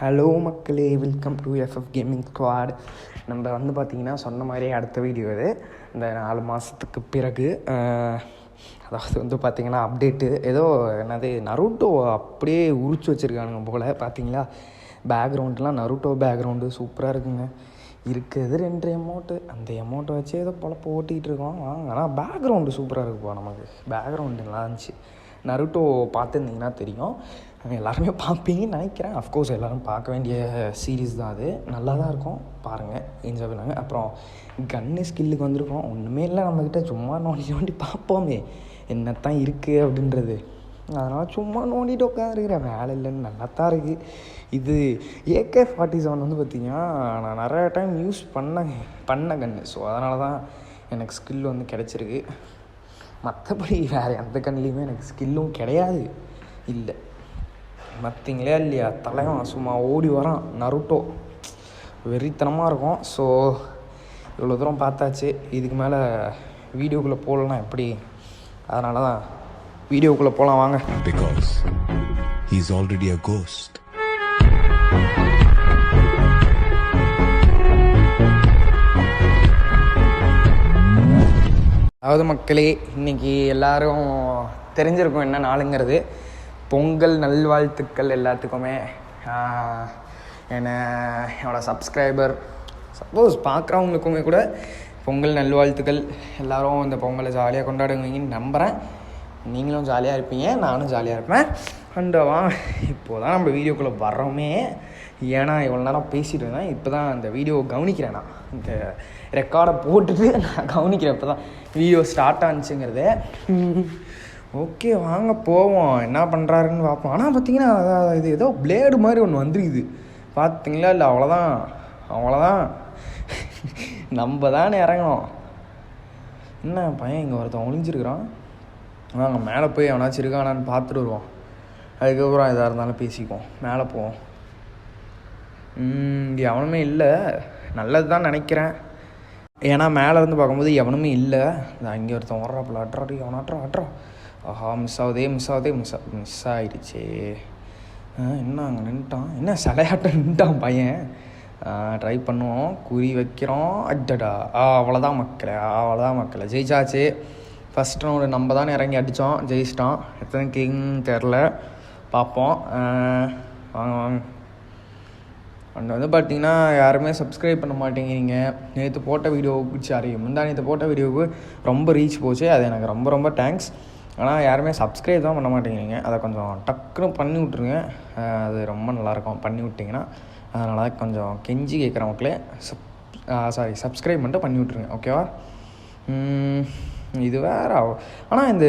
Hello மக்களே, welcome to FF gaming squad. நம்ம பார்த்திங்கன்னா சொன்ன மாதிரியே அடுத்த வீடியோ இது. இந்த 4 மாதத்துக்கு பிறகு அதாவது பார்த்திங்கன்னா அப்டேட்டு ஏதோ என்னது நருட்டோ அப்படியே உரிச்சு வச்சுருக்கானுங்க போல். பார்த்தீங்களா, பேக்ரவுண்ட்லாம் நருட்டோ பேக்ரவுண்டு சூப்பராக இருக்குங்க. இருக்குது 2 எமௌண்ட்டு, அந்த எமௌண்ட்டை வச்சு ஏதோ பொழப்ப ஓட்டிகிட்டு இருக்கோம். ஆனால் பேக்ரவுண்டு சூப்பராக இருக்குப்பா. நமக்கு பேக்ரவுண்டு நல்லா இருந்துச்சு. நருட்டோ பார்த்துருந்தீங்கன்னா தெரியும், எல்லாருமே பார்ப்பீங்கன்னு நினைக்கிறேன். அஃப்கோர்ஸ் எல்லோரும் பார்க்க வேண்டிய சீரீஸ் தான் அது. நல்லா தான் இருக்கும், பாருங்கள், என்ஜாய் பண்ணுங்க. அப்புறம் கன்னு ஸ்கில்லுக்கு வந்திருக்கோம். ஒன்றுமே இல்லை நம்மக்கிட்ட, சும்மா நோண்டி பார்ப்போமே என்னத்தான் இருக்குது அப்படின்றது. அதனால் சும்மா நோண்டிட்டு உட்காந்துருக்கிறேன், வேலை இல்லைன்னு. நல்லா தான் இருக்குது. இது AK-47 பார்த்திங்கன்னா நான் நிறையா டைம் யூஸ் பண்ண கன்று. ஸோ அதனால தான் எனக்கு ஸ்கில் கிடச்சிருக்கு. மற்றபடி வேறு எந்த கண்லேயுமே எனக்கு ஸ்கில்லும் கிடையாது. இல்லை, மற்றீங்களே இல்லையா, தலைவன் சும்மா ஓடி வரான் நருட்டோ, வெறித்தனமாக இருக்கும். ஸோ இவ்வளோ தூரம் பார்த்தாச்சு, இதுக்கு மேலே வீடியோக்குள்ளே போகலன்னா எப்படி? அதனால தான் வீடியோக்குள்ளே போகலாம் வாங்க. Because he is already a ghost. அதாவது மக்களே, இன்றைக்கி எல்லோரும் தெரிஞ்சிருக்கும் என்ன நாளுங்கிறது. பொங்கல் நல்வாழ்த்துக்கள் எல்லாத்துக்குமே. என்னோடய சப்ஸ்கிரைபர் சப்போஸ் பார்க்குறவங்களுக்குமே கூட பொங்கல் நல்வாழ்த்துக்கள். எல்லோரும் இந்த பொங்கலை ஜாலியாக கொண்டாடுவீங்கன்னு நம்புகிறேன். நீங்களும் ஜாலியாக இருப்பீங்க, நானும் ஜாலியாக இருப்பேன். அண்டவா இப்போது தான் நம்ம வீடியோக்குள்ளே வர்றோமே. ஏன்னா இவ்வளோ நேரம் பேசிகிட்டு இருந்தேன், இப்போ தான் அந்த வீடியோவை கவனிக்கிறேன். நான் இந்த ரெக்கார்டை போட்டுட்டு நான் கவனிக்கிறேன் இப்போ தான் வீடியோ ஸ்டார்ட் ஆனிச்சுங்கிறது. ஓகே, வாங்க போவோம், என்ன பண்ணுறாருன்னு பார்ப்போம். ஆனால் பார்த்தீங்கன்னா இது ஏதோ பிளேடு மாதிரி ஒன்று வந்துருக்குது, பார்த்தீங்களா? இல்லை, அவ்வளோதான் நம்ம தானே இறங்கணும். என்ன பையன் இங்கே ஒருத்தன் ஒளிஞ்சிருக்கிறான். வாங்க மேலே போய் எவனாச்சும் இருக்கானான்னு பார்த்துட்டு வருவோம். அதுக்கப்புறம் எதாக இருந்தாலும் பேசிக்குவோம். மேலே போவோம். இங்கே எவனுமே இல்லை, நல்லது தான் நினைக்கிறேன். ஏன்னா மேலே இருந்து பார்க்கும்போது எவனுமே இல்லை. அங்கே ஒருத்தன் வர்றாப்புல, அட்ராடி அவன் ஆஹா, மிஸ் ஆகிடுச்சே. என்ன அங்கே நின்ட்டான், என்ன சிலையாட்டம் நின்ட்டான் பையன். ட்ரை பண்ணுவோம், குறி வைக்கிறோம். அட்டடா, அவ்வளோதான் மக்களை ஜெயிச்சாச்சு. ஃபஸ்ட் ரவுண்டு நம்ம தானே இறங்கி அடித்தோம், ஜெயிச்சிட்டோம். எத்தனை கிங் தெரில, பார்ப்போம். வாங்க அண்ட் பார்த்திங்கன்னா யாருமே சப்ஸ்கிரைப் பண்ண மாட்டேங்கிறீங்க. நேற்று போட்ட வீடியோவுக்கு முந்தானேற்று போட்ட வீடியோவுக்கு ரொம்ப ரீச் போச்சு, அது எனக்கு ரொம்ப ரொம்ப தேங்க்ஸ். ஆனால் யாருமே சப்ஸ்கிரைப் தான் பண்ண மாட்டேங்கிறீங்க. அதை கொஞ்சம் டக்குன்னு பண்ணி விட்ருங்க, அது ரொம்ப நல்லாயிருக்கும் பண்ணி விட்டிங்கன்னா. அதனால் கொஞ்சம் கெஞ்சி கேட்குற மக்களே, சப்ஸ்கிரைப் மட்டும் பண்ணி விட்ருங்க, ஓகேவா? இது வேறு. ஆனால் இந்த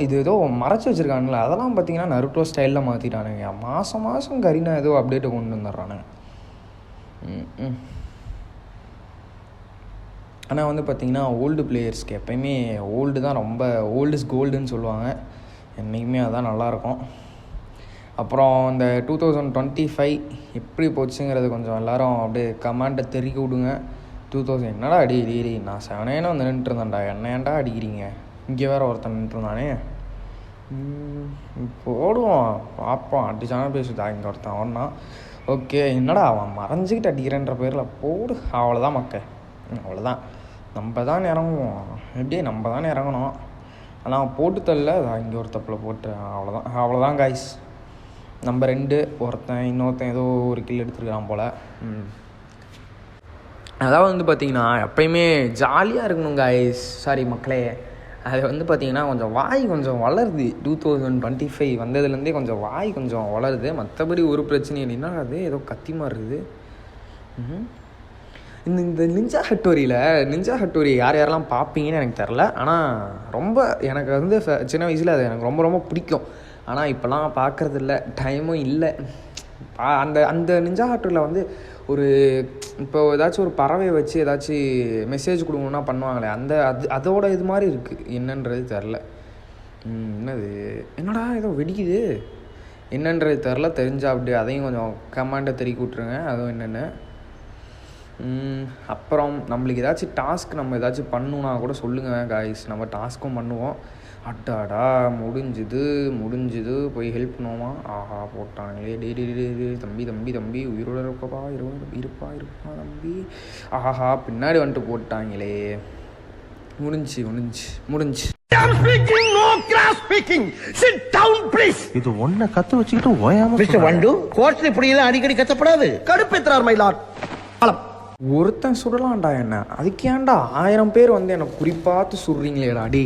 இது ஏதோ மறைச்சி வச்சுருக்கானுங்களே, அதெல்லாம் பார்த்தீங்கன்னா நருட்டோ ஸ்டைலில் மாற்றிட்டானுங்க. மாதம் கரீனா ஏதோ அப்டேட்டை கொண்டு வந்துடுறானுங்க. ஆனால் பார்த்திங்கன்னா ஓல்டு பிளேயர்ஸ்க்கு எப்போயுமே ஓல்டு தான் ரொம்ப ஓல்டு இஸ் கோல்டுன்னு சொல்லுவாங்க. என்றைக்குமே அதுதான் நல்லாயிருக்கும். அப்புறம் இந்த 2025 எப்படி போச்சுங்கிறது கொஞ்சம் எல்லோரும் அப்படியே கமெண்ட்டை தெரிவிக்க விடுங்க. 2000 என்னடா அடி நான் 7 வந்து நின்றுருந்தேன்டா, என்ன ஏன்டா அடிக்கிறீங்க? இங்கே வேறு ஒருத்தன் நின்றுருந்தானே. போடுவோம், பார்ப்போம். அடிச்சானா பேசுதா இங்கே ஒருத்தன் ஒன்றா. ஓகே, என்னடா அவன் மறைஞ்சிக்கிட்டு அடிக்கிறேன்ற பேரில் போடு. அவ்வளோதான் அவ்வளோதான், நம்ம தான் இறங்குவோம். எப்படியே நம்ம தானே இறங்கணும். ஆனால் போட்டு தரல, இங்கே ஒரு தப்பில் போட்டு. அவ்வளோதான் காய்ஸ். நம்ம 2 ஒருத்தன் இன்னொருத்தன் ஏதோ ஒரு கில் எடுத்துருக்கான் போல். அதாவது பார்த்திங்கன்னா எப்பயுமே ஜாலியாக இருக்கணும் காய்ஸ். சாரி மக்களே, அது பார்த்திங்கன்னா கொஞ்சம் வளருது. 2025 வந்ததுலேருந்தே கொஞ்சம் வாய் கொஞ்சம் வளருது. மற்றபடி ஒரு பிரச்சனை இல்லைன்னா அது ஏதோ கத்தி மாதிரி இருக்குது. இந்த நிஞ்சா ஹட்டோரி யாரெல்லாம் பார்ப்பீங்கன்னு எனக்கு தெரில. ஆனால் ரொம்ப எனக்கு சின்ன வயசில் அது எனக்கு ரொம்ப ரொம்ப பிடிக்கும். ஆனால் இப்போலாம் பார்க்குறதில்ல, டைமும் இல்லை. அந்த நிஞ்சா ஹட்டோரியில் ஒரு இப்போ ஏதாச்சும் ஒரு பறவை வச்சு ஏதாச்சும் மெசேஜ் கொடுக்கணுன்னா பண்ணுவாங்களே, அதோட இது மாதிரி இருக்குது. என்னன்றது தெரில. என்னடா ஏதோ வெடிக்குது, என்னன்றது தெரில. தெரிஞ்சால் அப்படி அதையும் கொஞ்சம் கமெண்ட்டை தெரிவிக்க விட்ருங்க, அதுவும் என்னென்னு. அப்புறம் நம்மளுக்கு ஏதாச்சும் டாஸ்க் நம்ம ஏதாச்சும் பண்ணணுன்னா கூட சொல்லுங்கள் காய்ஸ், நம்ம டாஸ்க்கும் பண்ணுவோம். அட்டாடா முடிஞ்சுது போய் ஹெல்ப் பண்ணுவோமா? ஆஹா போட்டாங்களே, டே தம்பி உயிரோட இருப்பா இருப்பா தம்பி. ஆஹா பின்னாடி வந்துட்டு போட்டாங்களே. முடிஞ்சு. இது ஒன்ன கத்து வச்சுக்கிட்டு ஓயாம மிஸ்டர் வண்டு கோர்ட்ல இப்படி எல்லாம் அடிக்கடி கத்தப்படாது. கடுப்பேத்துறார் மயிலாட். ஒருத்தன் சுடலாம்டா என்ன, அதுக்கு ஏன்டா 1000 பேர் வந்து என்னை குறிப்பாத்து சுடுறீங்களேடா? டே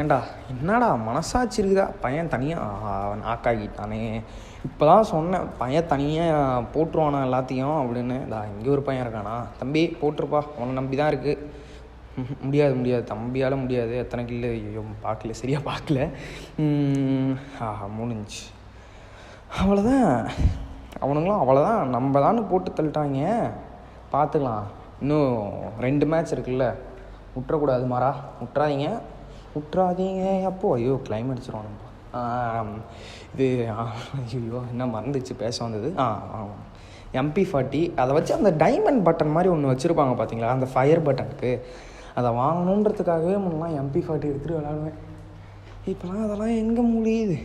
ஏன்டா என்னடா மனசாட்சி இருக்குதா? பையன் தனியாக நாக்காகிட்டானே. இப்போ தான் சொன்னேன் பையன் தனியாக போட்டுருவானா எல்லாத்தையும் அப்படின்னு. இங்கே ஒரு பையன் இருக்கானா? தம்பி போட்டிருப்பா, உன்னை நம்பி தான் இருக்குது. முடியாது தம்பியால் முடியாது. எத்தனை கில்லு? ஐயோ பார்க்கல, சரியாக பார்க்கல. முடிஞ்சு அவ்வளோதான். அவனுங்களாம் அவ்வளோதான், நம்ம தான் போட்டு தள்ளிட்டாங்க. பார்த்துக்கலாம், இன்னும் 2 மேட்ச் இருக்குல்ல, விட்டுறக்கூடாது மாறா. விட்றாதீங்க. அப்போ ஐயோ கிளைம் அடிச்சிருவானுப்பா. இது ஐயோ என்ன மறந்துச்சு பேச வந்தது. MP40 அதை வச்சு அந்த டைமண்ட் பட்டன் மாதிரி ஒன்று வச்சுருப்பாங்க பார்த்தீங்களா, அந்த ஃபயர் பட்டனுக்கு. அதை வாங்கணுன்றதுக்காகவே முன்னெல்லாம் MP40 எடுத்துகிட்டு விளாடுவேன். இப்போலாம் அதெல்லாம் எங்கே முடியுது?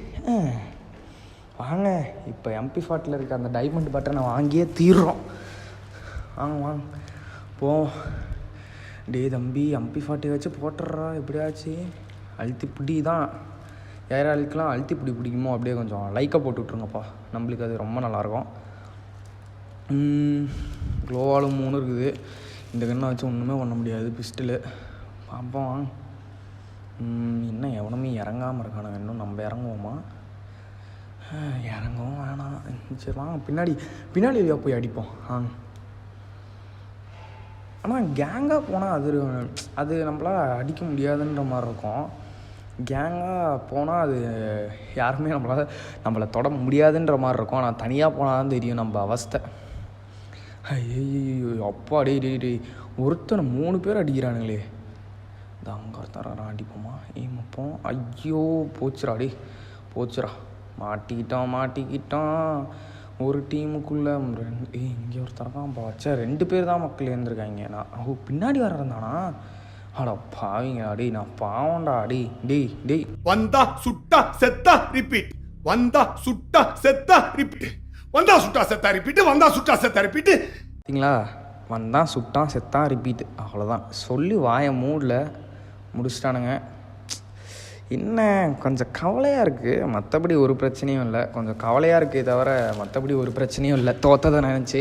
வாங்க இப்போ MP40 இருக்க அந்த டைமண்ட் பட்டனை வாங்கியே தீர்றோம். வாங்க போவோம். டே தம்பி MP40 வச்சு போட்டுடுறா எப்படியாச்சு. அழுத்தி பிடி தான், யாராளுக்கெலாம் அழுத்தி பிடிக்குமோ அப்படியே கொஞ்சம் லைக்காக போட்டு விட்ருங்கப்பா, நம்மளுக்கு அது ரொம்ப நல்லாயிருக்கும். க்ளோவாலும் 3 இருக்குது. இந்த கண்ணை வச்சு ஒன்றுமே பண்ண முடியாது, பிஸ்டலு. பார்ப்போம். இன்னும் எவனுமே இறங்காமல் இருக்கானுங்க. இன்னும் நம்ம இறங்குவோமா? இறங்கவும் வேணாம். சரி வாங்க பின்னாடி போய் அடிப்போம். ஆனால் கேங்காக போனால் அது நம்மளால் அடிக்க முடியாதுன்ற மாதிரி இருக்கும். கேங்காக போனால் அது யாருமே நம்மளை தொட முடியாதுன்ற மாதிரி இருக்கும். ஆனால் தனியாக போனால் தான் தெரியும் நம்ம அவஸ்தை. ஐயோ அப்பா டே ஒருத்தனை 3 பேர் அடிக்கிறானுங்களே. இந்த அங்கே ஒருத்தர அடிப்போமா? மப்போம். ஐயோ போச்சுரா மாட்டிக்கிட்டோம். ஒரு டீமுக்குள்ளே இங்கே ஒருத்தரதான் வச்சா 2 பேர் தான் மக்கள் இருந்திருக்காங்க. நான் பின்னாடி வர்றதானா? அடா பாவிங்க. அடி நான் பாவண்டா. டேய் வந்தா சுட்டா செத்தா ரிப்பீட். பார்த்தீங்களா? வந்தான் சுட்டான் செத்தான் ரிப்பீட். அவ்வளோதான் சொல்லி வாய மூடில் முடிச்சிட்டானுங்க. என்ன கொஞ்சம் கவலையாக இருக்குது, மற்றபடி ஒரு பிரச்சனையும் இல்லை. கொஞ்சம் கவலையாக இருக்குது தவிர மற்றபடி ஒரு பிரச்சனையும் இல்லை. தோற்றதை நினச்சி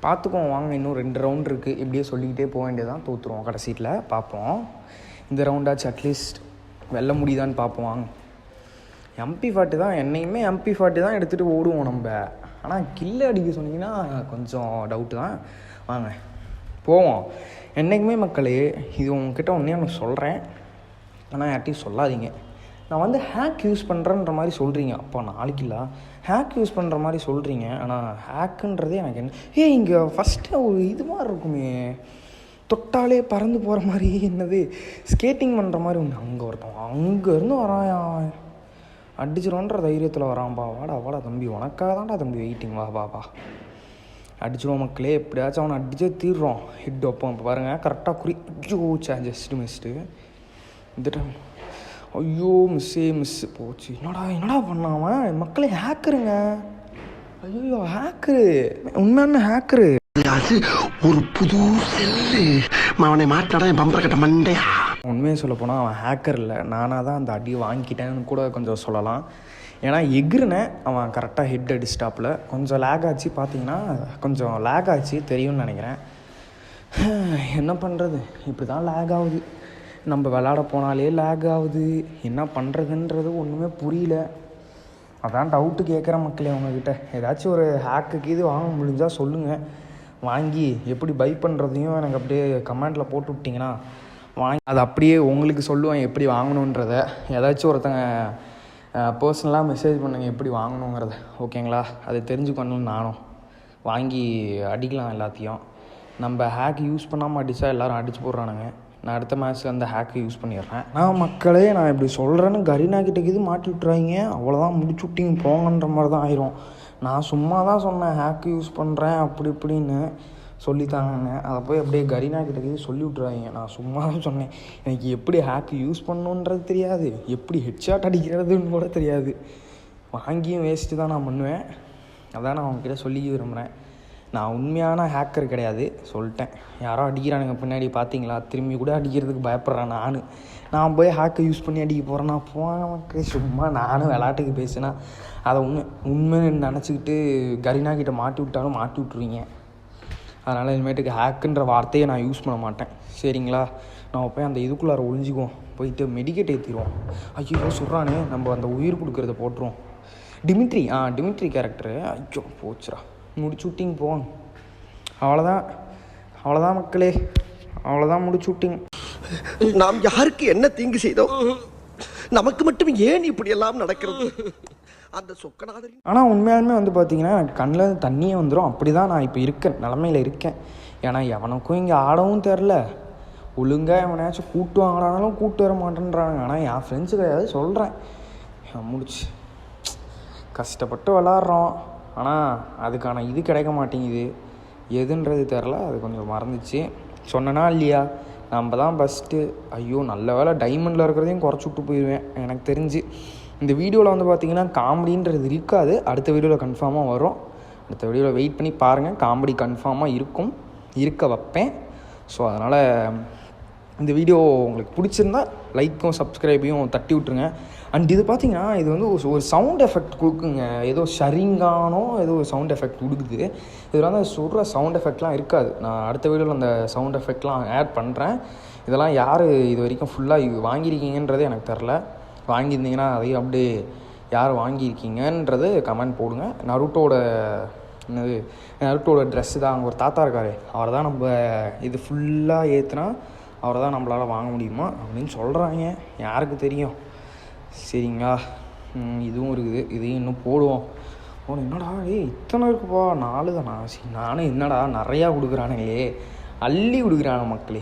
பார்த்துக்குவோம். வாங்க இன்னும் 2 ரவுண்ட் இருக்குது. இப்படியே சொல்லிக்கிட்டே போக வேண்டியதான். தோற்றுருவோம் கடைசியில். பார்ப்போம் இந்த ரவுண்டாச்சு அட்லீஸ்ட் வெல்ல முடியுதான்னு பார்ப்போம். வாங்க MP40 தான், என்னையுமே MP40 தான் எடுத்துகிட்டு ஓடுவோம் நம்ம. ஆனால் கில்லு அடிக்க சொன்னீங்கன்னா கொஞ்சம் டவுட்டு தான். வாங்க போவோம். என்றைக்குமே மக்களே இது உங்ககிட்ட ஒன்றே ஒன்று சொல்கிறேன், ஆனால் யார்ட்டையும் சொல்லாதீங்க. நான் வந்து ஹேக் யூஸ் பண்ணுறேன்ற மாதிரி சொல்கிறீங்க. அப்போ நாளைக்குல ஹேக் யூஸ் பண்ணுற மாதிரி சொல்கிறீங்க. ஆனால் ஹேக்குன்றதே எனக்கு என்ன இங்கே ஃபஸ்ட்டு ஒரு இது மாதிரி இருக்குமே, தொட்டாலே பறந்து போகிற மாதிரி, என்னது ஸ்கேட்டிங் பண்ணுற மாதிரி ஒன்று. அங்கேருந்து வரான், அடிச்சிருவோன்ற தைரியத்தில் வரான்ப்பா. வாடா தம்பி, உனக்காக தான்டா தம்பி வெயிட்டிங். வா அடிச்சிடுவோம் மக்களே. எப்படியாச்சும் அவனை அடிச்சே தீர்றோம். ஹிட் வைப்போம். இப்போ பாருங்கள் கரெக்டாக ஜஸ்ட்டு மிஸ்ட்டு. இந்த டைம் ஐயோ மிஸ்ஸு போச்சு. என்னடா பண்ணாமல் மக்களே? ஹேக்கருங்க. ஐயோ ஹேக்கரு, உண்மையான ஹேக்கரு. ஒரு புது செல்லு அவனை மாட்டாடா என் பம்பர கட்ட மண்டையா. உண்மையை சொல்ல போனால் அவன் ஹேக்கர் இல்லை, நானாக தான் அந்த அடியை வாங்கிக்கிட்டேன்னு கூட கொஞ்சம் சொல்லலாம். ஏன்னா எகிரினேன், அவன் கரெக்டாக ஹெட் அடிஸ்டாப்பில். கொஞ்சம் லேக் ஆச்சு, பார்த்தீங்கன்னா கொஞ்சம் லேக் ஆச்சு தெரியும்னு நினைக்கிறேன். என்ன பண்ணுறது, இப்படி தான் லேக் ஆகுது. நம்ம விளாட போனாலே லேக் ஆகுது. என்ன பண்ணுறதுன்றது ஒன்றுமே புரியல. அதான் டவுட்டு கேட்குற மக்களே அவங்கக்கிட்ட. ஏதாச்சும் ஒரு ஹேக்குக்கு இது வாங்க முடிஞ்சால் சொல்லுங்கள். வாங்கி எப்படி பை பண்ணுறதையும் எனக்கு அப்படியே கமெண்டில் போட்டு விட்டிங்கன்னா வாங்கி அது அப்படியே உங்களுக்கு சொல்லுவேன் எப்படி வாங்கணுன்றத. ஏதாச்சும் ஒருத்தங்க பர்சனலாக மெசேஜ் பண்ணுங்கள் எப்படி வாங்கணுங்கிறத, ஓகேங்களா? அதை தெரிஞ்சுக்கணும்னு நானும் வாங்கி அடிக்கலாம் எல்லாத்தையும். நம்ம ஹேக் யூஸ் பண்ணாமல் அடித்தா எல்லோரும் அடிச்சு போடுறானுங்க. நான் அடுத்த மேட்ச்சில் அந்த ஹேக்கை யூஸ் பண்ணிடுறேன். மக்களே நான் இப்படி சொல்கிறேன்னு கரீனா கிட்டக்கு இது மாட்டி விட்றாங்க. அவ்வளோதான், முடிச்சு விட்டிங்க போங்கன்ற மாதிரி தான் ஆயிரும். நான் சும்மா தான் சொன்னேன் ஹேக்கு யூஸ் பண்ணுறேன் அப்படி இப்படின்னு. சொல்லித்தாங்க. அதை போய் அப்படியே கரீனா கிட்ட சொல்லி விட்ருவாங்க. நான் சும்மா தான் சொன்னேன், எனக்கு எப்படி ஹேக் யூஸ் பண்ணணுன்றது தெரியாது, எப்படி ஹெட்ஷாட் அடிக்கிறதுன்னு கூட தெரியாது, வாங்கியும் வேஸ்ட்டு தான் நான் பண்ணுவேன். அதான் நான் அவங்ககிட்ட சொல்லி விரும்புகிறேன். நான் உண்மையான ஹேக்கர் கிடையாது சொல்லிட்டேன். யாரோ அடிக்கிறானுங்க பின்னாடி பார்த்தீங்களா, திரும்பி கூட அடிக்கிறதுக்கு பயப்படுறேன். நான் போய் ஹேக்கை யூஸ் பண்ணி அடிக்க போகிறேன்னா போங்க. சும்மா நானும் விளாட்டுக்கு பேசுனா அதை உண்மைன்னு நினச்சிக்கிட்டு கரீனா கிட்ட மாட்டி விட்டாலும் மாட்டி விட்ருவீங்க. அதனால் இனிமேட்டுக்கு ஹேக்குன்ற வார்த்தையை நான் யூஸ் பண்ண மாட்டேன், சரிங்களா? நம்ம போய் அந்த இதுக்குள்ளார ஒழிஞ்சிக்குவோம், போயிட்டு மெடிக்கேட் ஏற்றிடுவோம். ஐயோ சொல்கிறானே, நம்ம அந்த உயிர் கொடுக்குறத போட்டுருவோம். டிமிட்ரி கேரக்டரு, ஐயோ போச்சுரா, முடிச்சு விட்டிங்க போங்க. அவ்வளோதான் மக்களே, அவ்வளோதான், முடிச்சு விட்டிங்க. நாம் யாருக்கு என்ன தீங்கு செய்தோம்? நமக்கு மட்டும் ஏன் இப்படி எல்லாம் நடக்கிறது? அந்த சொக்கநாதரின் ஆனால் உண்மையாலுமே வந்து பார்த்தீங்கன்னா எனக்கு கண்ணில் தண்ணியே வந்துடும். அப்படி தான் நான் இப்போ நிலமையில் இருக்கேன். ஏன்னா எவனுக்கும் இங்கே ஆடவும் தெரில, ஒழுங்காக எவனாச்சும் கூட்டு வாங்கினாலும் கூட்டு வர மாட்டேன்றானுங்க. ஆனால் என் ஃப்ரெண்ட்ஸு கிடையாது சொல்கிறேன், முடிச்சு கஷ்டப்பட்டு விளாட்றோம். ஆனால் அதுக்கான இது கிடைக்க மாட்டேங்குது, எதுன்றது தெரில. அது கொஞ்சம் மறந்துச்சு, சொன்னனா இல்லையா? நம்ம தான் ஃபஸ்ட்டு. ஐயோ நல்ல வேலை டைமண்டில் இருக்கிறதையும் குறைச்சி விட்டு போயிடுவேன் எனக்கு தெரிஞ்சு. இந்த வீடியோவில் வந்து பார்த்திங்கன்னா காமெடின்றது இருக்காது, அடுத்த வீடியோவில் கன்ஃபார்மாக வரும். அடுத்த வீடியோவில் வெயிட் பண்ணி பாருங்கள், காமெடி கன்ஃபார்மாக இருக்க வைப்பேன். ஸோ அதனால் இந்த வீடியோ உங்களுக்கு பிடிச்சிருந்தா லைக்கும் சப்ஸ்கிரைபையும் தட்டி விட்ருங்க. அண்ட் இது பார்த்திங்கன்னா இது வந்து ஒரு சவுண்ட் எஃபெக்ட் கொடுக்குங்க, ஏதோ ஷரிங்கானோ ஏதோ ஒரு சவுண்ட் எஃபெக்ட் கொடுக்குது. இதில் வந்து சொல்கிற சவுண்ட் எஃபெக்ட்லாம் இருக்காது. நான் அடுத்த வீடியோவில் அந்த சவுண்ட் எஃபெக்ட்லாம் ஆட் பண்ணுறேன். இதெல்லாம் யார் இது வரைக்கும் ஃபுல்லாக வாங்கியிருக்கீங்கன்றது எனக்கு தெரில. வாங்கியிருந்தீங்கன்னா அதையும் அப்படியே யார் வாங்கியிருக்கீங்கன்றது கமெண்ட் போடுங்க. நருட்டோட ட்ரெஸ்ஸு தான், அங்கே ஒரு தாத்தா இருக்கார், அவரை தான் நம்ம இது ஃபுல்லாக ஏற்றுனா அவரை தான் நம்மளால் வாங்க முடியுமா அப்படின்னு சொல்கிறாங்க, யாருக்கு தெரியும், சரிங்களா? இதுவும் இருக்குது, இதையும் இன்னும் போடுவோம். என்னடா இத்தனை இருக்குப்பா, 4 தானா? சரி, நானும் என்னடா நிறையா கொடுக்குறானுங்களே, அள்ளி கொடுக்குறானுங்க மக்களே,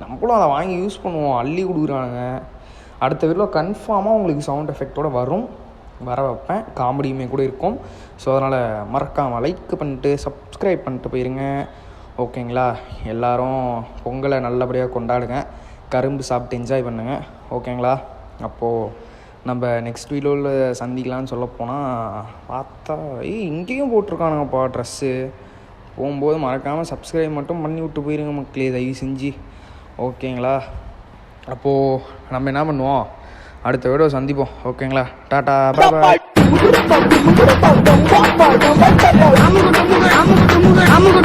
நம்மளும் அதை வாங்கி யூஸ் பண்ணுவோம். அள்ளி கொடுக்குறானுங்க. அடுத்த வீடியோவில் கன்ஃபார்மாக உங்களுக்கு சவுண்ட் எஃபெக்டோடு வர வைப்பேன், காமெடியுமே கூட இருக்கும். ஸோ அதனால் மறக்காமல் லைக் பண்ணிட்டு சப்ஸ்கிரைப் பண்ணிட்டு போயிருங்க, ஓகேங்களா? எல்லோரும் பொங்கலை நல்லபடியாக கொண்டாடுங்க, கரும்பு சாப்பிட்டு என்ஜாய் பண்ணுங்கள், ஓகேங்களா? அப்போது நம்ம நெக்ஸ்ட் வீடியோவில் சந்திக்கலான்னு சொல்லப்போனால் பார்த்தா இங்கேயும் போட்டிருக்கானுங்கப்பா ட்ரெஸ்ஸு. போகும்போது மறக்காமல் சப்ஸ்கிரைப் மட்டும் பண்ணி விட்டு போயிருங்க மக்களே, தயவு செஞ்சு, ஓகேங்களா? அப்போது நம்ம என்ன பண்ணுவோம், அடுத்த வீடியோ சந்திப்போம், ஓகேங்களா? டாடா, பாய். அமுக